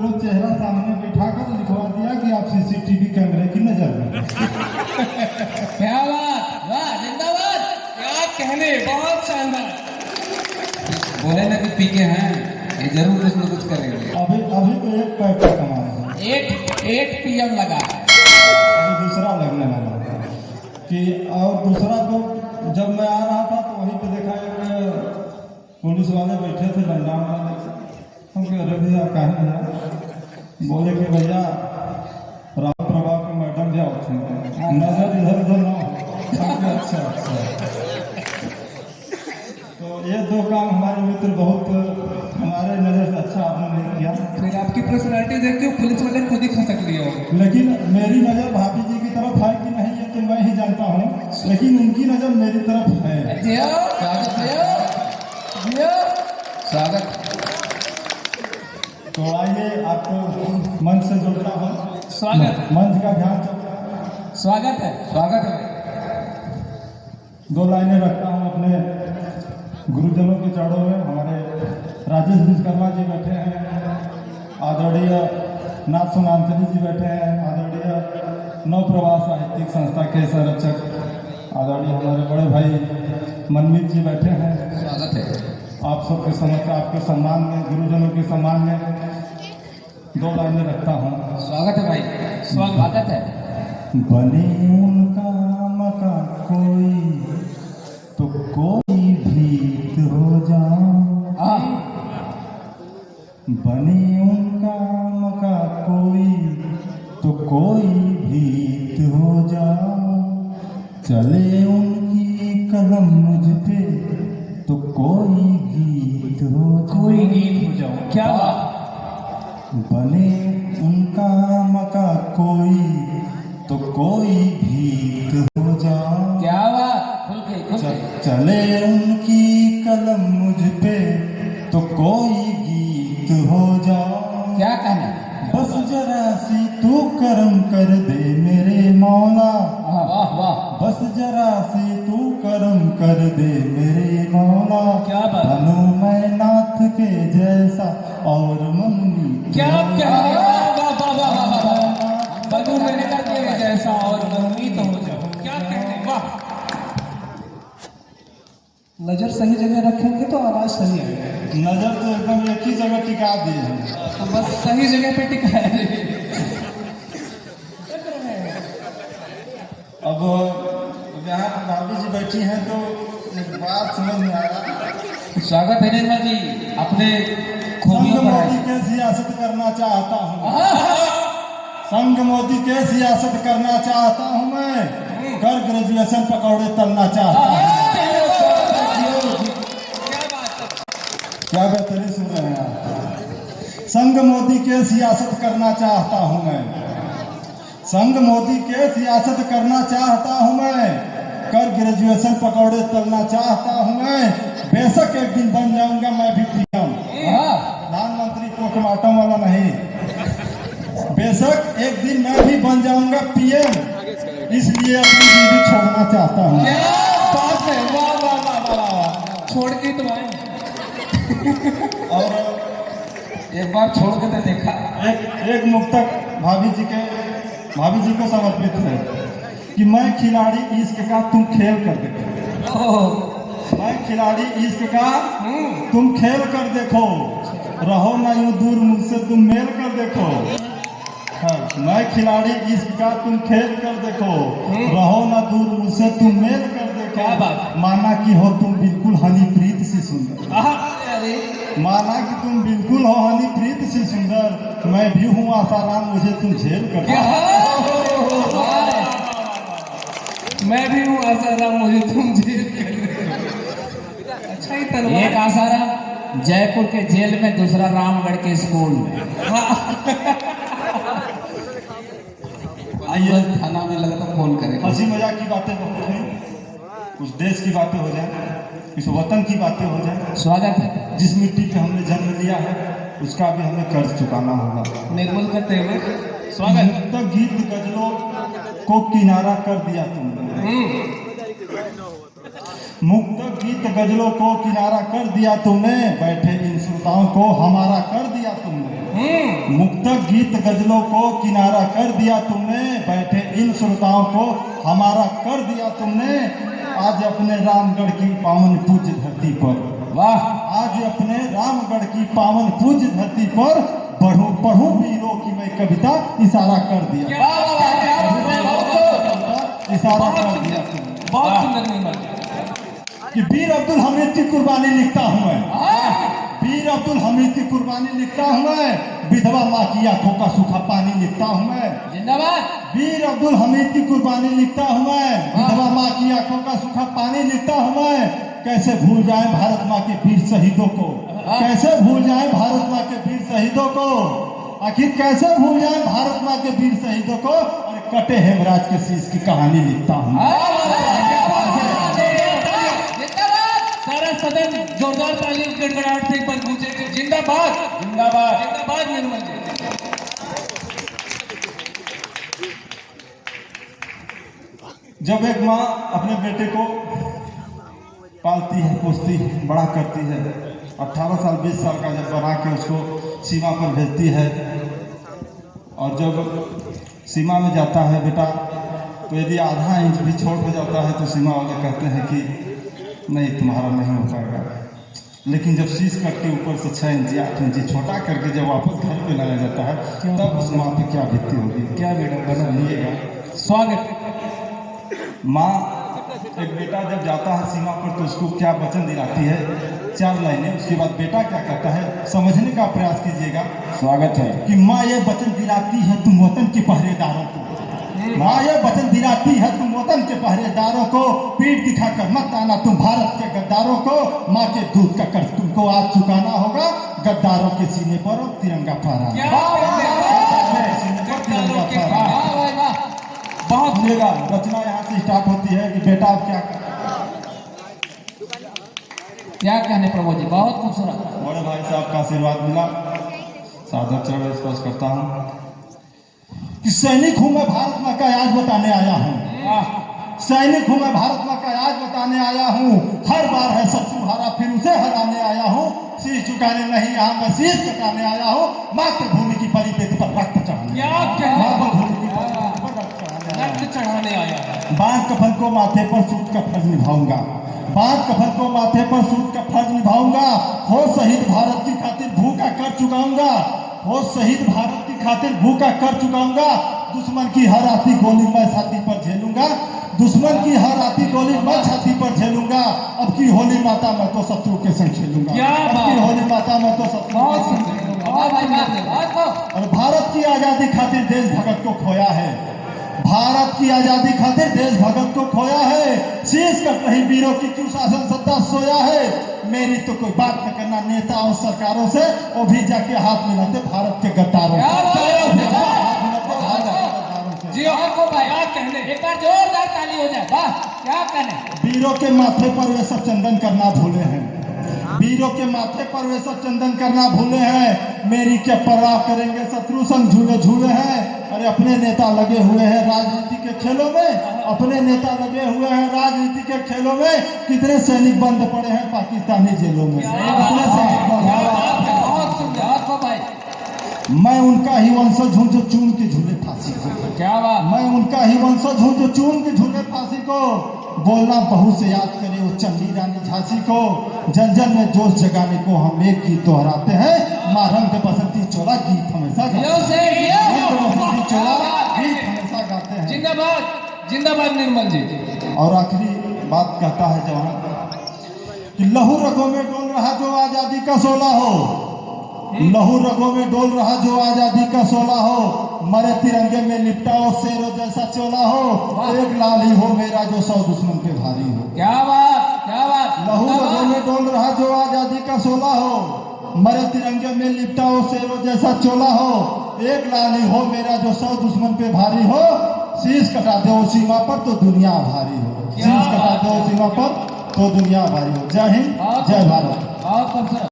पूरा चेहरा सामने बैठा कर लिखवा दिया कि आप सीसीटीवी कैमरे की नजर में। क्या बात, वाह जिंदाबाद, क्या कहने, बहुत शानदार। बोले ना कि पीके हैं, ये जरूर कुछ न कुछ करेंगे। अभी तो एक पैक का कमाल है, 8 PM लगा, अभी दूसरा लगने वाला कि, और दूसरा तो जब मैं आ रहा था तो वहीं पे देखा एक पुलिस वाले बैठे थे डंडा वाले, हम कह रहे भैया कहीं है, बोले कि भैया राम प्रभा के मैडम जाओ थे, नजर इधर उधर ना हो। अच्छा तो ये दो काम हमारे मित्र बहुत हमारे नजर से अच्छा आपने नहीं किया। फिर आपकी पर्सनालिटी देख के पुलिस वाले खुद ही खसक लिया हो। लेकिन मेरी नजर भाभी जी की तरफ है कि नहीं ये तो मैं ही जानता हूँ, लेकिन उनकी नजर मेरी तरफ है। जिया, स्वागत है, जिया, स्वागत। तो आइए आपको मंच से जोड़ता हूँ, स्वागत, मंच का ध्यान चलता है, स्वागत है, स्वागत है। दो लाइनें रखता हूँ अपने गुरुजनों के चरणों में। हमारे राजेश विश्वकर्मा जी बैठे हैं, आदरणीय नाथ सोनांतरी जी बैठे हैं, आदरणीय नव प्रवास साहित्यिक संस्था के संरक्षक आदरणीय हमारे बड़े भाई मनमीत जी बैठे हैं। स्वागत है। आप सबके समक्ष आपके सम्मान में, गुरुजनों के सम्मान में दो लाइनें रखता हूँ। स्वागत है भाई, स्वागत है। बने उनका मकान कोई तो कोई भीत हो जाओ, बने उनका मकान कोई तो कोई भीत हो जाओ, चले उनकी कलम मुझ पे तो कोई गीत हो जाओ, कोई गीत हो जाओ। क्या बात, बने उनका मका कोई तो कोई भीत हो जाओ, क्या बात, खुल के, खुल के। चले उनकी कलम मुझ पे तो कोई गीत हो जाओ, क्या कहना, बस जरा सी तू करम कर दे मेरे मौला, वाह वाह, बस जरा सी तू करम कर दे मेरे मौला, क्या बात, बनूं मैं नाथ के जैसा और मम्मी क्या कहने, वाह वाह वाह वाह वाह, बनूं मैं नाथ के जैसा और मम्मी तो हो जाओ। क्या कहने, वाह। नजर सही जगह रखेंगे तो आवाज सही आएगी। नजर तो एकदम एक ही जगह टिका दी है, तो बस सही जगह पे टिकाया जाए। अब यहाँ भाभी जी बैठी हैं तो एक बात समझ में आया। स्वागत है निर्मला जी, अपने संग मोदी के सियासत करना चाहता हूँ, संग मोदी के सियासत करना चाहता हूँ मैं, कर ग्रेजुएशन पकौड़े तलना चाहता हूँ। क्या बेहतरीन सुन रहे हैं आप। संग मोदी के सियासत करना चाहता हूँ मैं, संग मोदी के सियासत करना चाहता हूँ मैं, कर ग्रेजुएशन पकौड़े तलना चाहता हूँ मैं, बेशक एक दिन बन जाऊंगा मैं भी पीएम, प्रधानमंत्री पोस्टमार्टम वाला नहीं, बेशक एक दिन मैं भी बन जाऊंगा पीएम, इसलिए अपनी बीवी छोड़ना चाहता हूँ। बात है, वाह वाह वाह वाह, छोड़ के तो आए। और एक बार छोड़ के तो देखा। एक मुक्तक भाभी जी को समर्पित है कि मैं खिलाड़ी इश्क का तुम खेल कर देखो, मैं खिलाड़ी इश्क का तुम खेल कर देखो, रहो ना यूं दूर मुझसे तुम मेल कर देखो, हाँ, मैं खिलाड़ी इश्क का तुम खेल कर देखो, रहो ना दूर मुझसे तुम मेल कर देखो। क्या बात, माना कि हो तुम बिल्कुल हनीप्रीत सी सुंदर, माना कि तुम बिल्कुल हो हनीप्रीत सी सुंदर, मैं भी हूँ आसाराम मुझे तुम झेल कर, मैं भी हूँ आसाराम मुझे तुम झेल कर। अच्छा ही तलवार। एक आसाराम जयपुर के जेल में, दूसरा रामगढ़ के स्कूल में। आइए थाना में लगा तो फोन करें। हंसी मजाक की बातें बहुत हैं, कुछ देश की बातें हो जाए, इस वतन की बातें हो जाए। स्वागत है। जिस मिट्टी पे हमने जन्म लिया है उसका भी हमें कर्ज चुकाना होगा। निर्मल करते हुए स्वागत। मुक्त गीत गजलों को किनारा कर दिया तुमने, मुक्त गीत गजलों को किनारा कर दिया तुमने, बैठे इन श्रोताओं को हमारा कर दिया तुमने। मुक्तक गीत गजलों को किनारा कर दिया तुमने, बैठे इन श्रोताओं को हमारा कर दिया तुमने। आज अपने रामगढ़ की पावन पूज्य धरती पर, वाह, आज अपने रामगढ़ की पावन पूज्य धरती पर पढ़ूं वीरों की मैं कविता, इशारा कर दिया, इशारा कर दिया तुमने। बहुत सुंदर निर्मल कि वीर अब्दुल हमीद की कुर्बानी लिखता हूं मैं, वीर अब्दुल हमीद की कुर्बानी लिखता हूं मैं, विधवा माँ की आंखों का सूखा पानी लिखता हूं मैं। जिंदाबाद। वीर अब्दुल हमीद की कुर्बानी लिखता हूं मैं, विधवा माँ की आंखों का सूखा पानी लिखता हूं मैं। कैसे भूल जाए भारत माँ के वीर शहीदों को, कैसे भूल जाए भारत माँ के वीर शहीदों को, आखिर कैसे भूल जाए भारत माँ के वीर शहीदों को। और कटे हेमराज के शीश की कहानी लिखता हूँ। सारा सदन जोरदार ताली गड़गड़ाहट से एक बार गूंजे। जिंदाबाद, जिंदाबाद, जिंदाबाद निर्मल जी। जब एक माँ अपने बेटे को पालती है, पोसती है, बड़ा करती है, 18 साल 20 साल का जब बना के उसको सीमा पर भेजती है, और जब सीमा में जाता है बेटा, तो यदि आधा इंच भी छोट हो जाता है तो सीमा वाले कहते हैं कि नहीं तुम्हारा नहीं हो पाएगा। लेकिन जब शीश कट के ऊपर से 6 इंच 8 इंच छोटा करके जब वापस घर पे लाया जाता है, तब उस माँ पे क्या बीतती होगी, क्या बेटा बना लिएगा। स्वागत। माँ एक बेटा जब जाता है सीमा पर तो उसको क्या वचन दिलाती है, 4 लाइनें। उसके बाद बेटा क्या कहता है, समझने का प्रयास कीजिएगा। स्वागत है कि माँ ये वचन दिलाती है तुम वतन के पहरेदारों को, माँ ये वचन दिलाती है तुम वतन के पहरेदारों को, पीठ दिखाकर मत आना तुम भारत के गद्दारों को। माँ के दूध का कर्ज तुमको आज चुकाना होगा, गद्दारों के सीने पर तिरंगा फहराना। बहुत सुनेगा, रचना यहाँ से स्टार्ट होती है कि बेटा अब क्या कहने प्रभु जी, बहुत खूबसूरत। बड़े भाई साहब का आशीर्वाद मिला, सादर चरण स्पर्श करता हूँ कि सैनिक हूँ मैं, भारत माँ का आज बताने आया हूँ। सैनिक हूँ मैं, भारत माँ का आज बताने आया हूँ। हर बार है शत्रु हारा फिर उसे हराने आया हूँ। शीश झुकाने नहीं यहाँ मैं शीश कटाने आया हूँ। मातृभूमि की बलि बेटी पर रक्त चढ़ाने, मातृभूमि की बलि पर रक्त चढ़ाने आया। बांध कफन को माथे पर सूट का फर्ज निभाऊंगा, बांध कफन को माथे पर सूट का फर्ज निभाऊंगा। हो शहीद भारत की खातिर भूखा कर चुकाऊंगा, हो शहीद भारत की खातिर भूखा कर चुकाऊंगा। दुश्मन की हर आती गोली मैं छाती पर झेलूंगा, दुश्मन की हर आती गोली मैं छाती पर झेलूंगा। अब की होली माता मैं तो शत्रु के संग खेलूंगा, अब की होली माता मैं तो शत्रु के संग खेलूंगा। और भारत की आजादी खातिर देश भगत को खोया है, भारत की आजादी खातिर देश भगत को खोया है। शीश कट रही वीरों की क्यों शासन सत्ता सोया है। मेरी तो कोई बात न करना नेता और सरकारों से, वो भी जाके हाथ मिलाते भारत के गद्दारों जी। आपको भाई आप कहने एक बार जोरदार ताली हो जाए, वाह क्या कहने। वीरों के माथे पर वे सब चंदन करना भूले हैं, वीरों के माथे पर वे सब चंदन करना भूले हैं। मेरी क्या परवाह करेंगे शत्रु संग झूले झूले हैं। अरे अपने नेता लगे हुए हैं राजनीति के खेलों में, अपने नेता लगे हुए हैं राजनीति के खेलों में। कितने सैनिक बंद पड़े हैं पाकिस्तानी जेलों में, कितने सैनिक बहुत सुंदर। आपको भाई मैं उनका ही वंशज हूँ जो चून के झूले फांसी को, क्या बात। मैं उनका ही वंशज हूँ जो चून के झूले फांसी को। बोलना बहू से याद करे वो चंडी रानी झांसी को, जन जन में जोश जगाने को हम एक गीत दोहराते हैं। माँ रंग बसंती चोला गीत हमेशा बसंती चोला गीत हमेशा गाते हैं। जिंदाबाद, जिंदाबाद निर्मल जी। और आखिरी बात कहता है जवान कि लहू रगों में डोल रहा जो आजादी का शोला हो, लहू रगों में डोल रहा जो आजादी का शोला हो। मरे तिरंगे में लिपटाओ शेरों जैसा चोला हो, एक लाल ही हो मेरा जो 100 दुश्मन पे भारी हो। क्या बात, क्या बात। लहू रगों में डोल रहा जो आजादी का शोला हो, मरे तिरंगे में लिपटाओ शेरों जैसा चोला हो। एक लाल ही हो मेरा जो 100 दुश्मन पे भारी हो। शीश कटा दो सीमा पर तो दुनिया भारी हो, शीश कटा दो सीमा पर तो दुनिया भारी हो। जय हिंद, जय भारत। बहुत खूबसूरत।